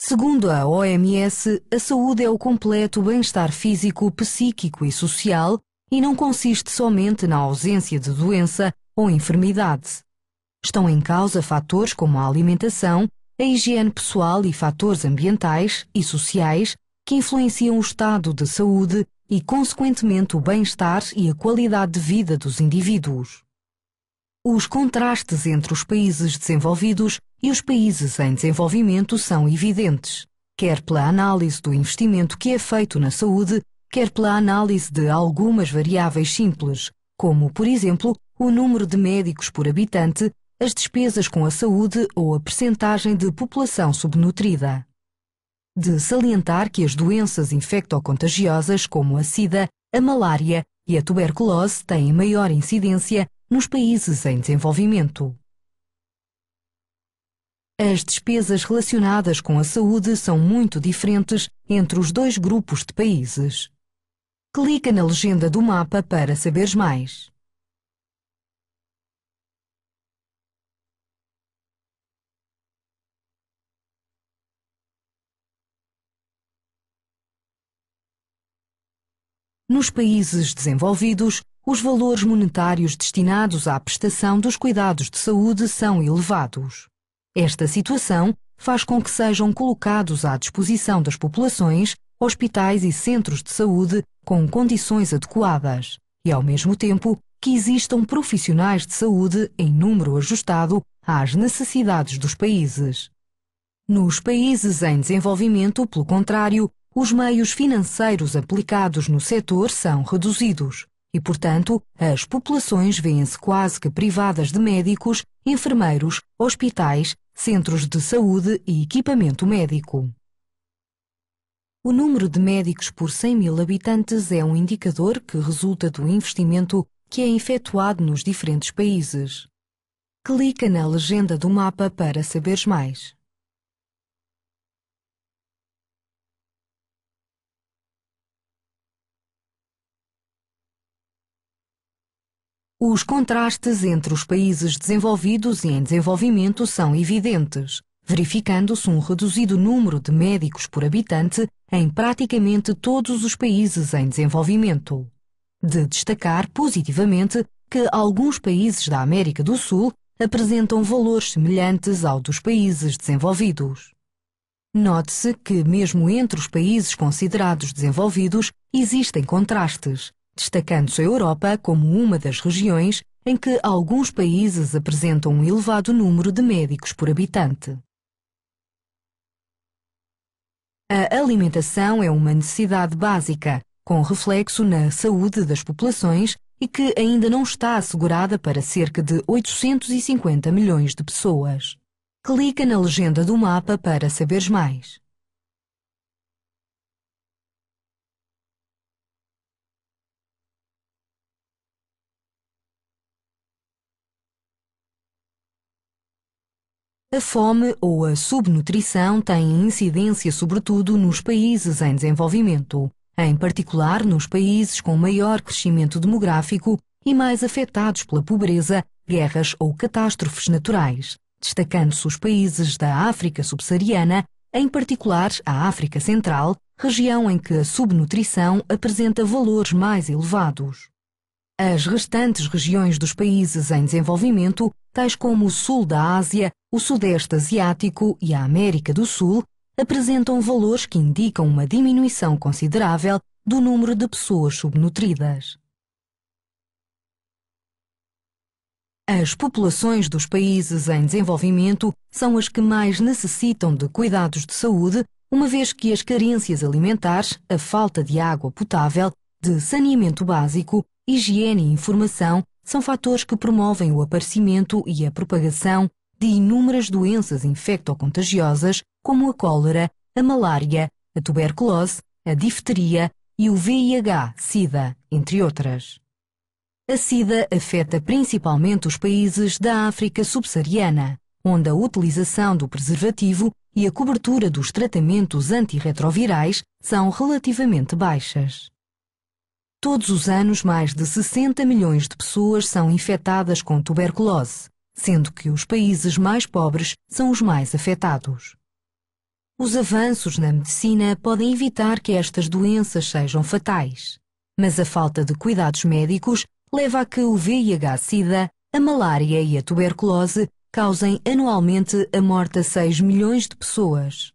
Segundo a OMS, a saúde é o completo bem-estar físico, psíquico e social e não consiste somente na ausência de doença ou enfermidade. Estão em causa fatores como a alimentação, a higiene pessoal e fatores ambientais e sociais que influenciam o estado de saúde e, consequentemente, o bem-estar e a qualidade de vida dos indivíduos. Os contrastes entre os países desenvolvidos e os países em desenvolvimento são evidentes, quer pela análise do investimento que é feito na saúde, quer pela análise de algumas variáveis simples, como, por exemplo, o número de médicos por habitante, as despesas com a saúde ou a percentagem de população subnutrida. De salientar que as doenças infectocontagiosas como a SIDA, a malária e a tuberculose têm maior incidência nos países em desenvolvimento. As despesas relacionadas com a saúde são muito diferentes entre os dois grupos de países. Clica na legenda do mapa para saberes mais. Nos países desenvolvidos, os valores monetários destinados à prestação dos cuidados de saúde são elevados. Esta situação faz com que sejam colocados à disposição das populações hospitais e centros de saúde com condições adequadas e, ao mesmo tempo, que existam profissionais de saúde em número ajustado às necessidades dos países. Nos países em desenvolvimento, pelo contrário, os meios financeiros aplicados no setor são reduzidos e, portanto, as populações vêem-se quase que privadas de médicos, enfermeiros, hospitais, centros de saúde e equipamento médico. O número de médicos por 100.000 habitantes é um indicador que resulta do investimento que é efetuado nos diferentes países. Clica na legenda do mapa para saberes mais. Os contrastes entre os países desenvolvidos e em desenvolvimento são evidentes, verificando-se um reduzido número de médicos por habitante em praticamente todos os países em desenvolvimento. De destacar positivamente que alguns países da América do Sul apresentam valores semelhantes ao dos países desenvolvidos. Note-se que, mesmo entre os países considerados desenvolvidos, existem contrastes, destacando-se a Europa como uma das regiões em que alguns países apresentam um elevado número de médicos por habitante. A alimentação é uma necessidade básica, com reflexo na saúde das populações e que ainda não está assegurada para cerca de 850 milhões de pessoas. Clica na legenda do mapa para saberes mais. A fome ou a subnutrição têm incidência sobretudo nos países em desenvolvimento, em particular nos países com maior crescimento demográfico e mais afetados pela pobreza, guerras ou catástrofes naturais, destacando-se os países da África subsaariana, em particular a África Central, região em que a subnutrição apresenta valores mais elevados. As restantes regiões dos países em desenvolvimento, tais como o sul da Ásia, o Sudeste Asiático e a América do Sul, apresentam valores que indicam uma diminuição considerável do número de pessoas subnutridas. As populações dos países em desenvolvimento são as que mais necessitam de cuidados de saúde, uma vez que as carências alimentares, a falta de água potável, de saneamento básico, higiene e informação são fatores que promovem o aparecimento e a propagação de inúmeras doenças infectocontagiosas como a cólera, a malária, a tuberculose, a difteria e o VIH-Sida, entre outras. A SIDA afeta principalmente os países da África subsaariana, onde a utilização do preservativo e a cobertura dos tratamentos antirretrovirais são relativamente baixas. Todos os anos, mais de 60 milhões de pessoas são infectadas com tuberculose, sendo que os países mais pobres são os mais afetados. Os avanços na medicina podem evitar que estas doenças sejam fatais, mas a falta de cuidados médicos leva a que o VIH-Sida, a malária e a tuberculose causem anualmente a morte a 6 milhões de pessoas.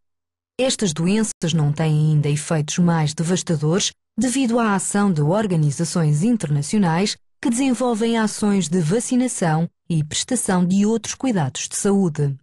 Estas doenças não têm ainda efeitos mais devastadores devido à ação de organizações internacionais que desenvolvem ações de vacinação e prestação de outros cuidados de saúde.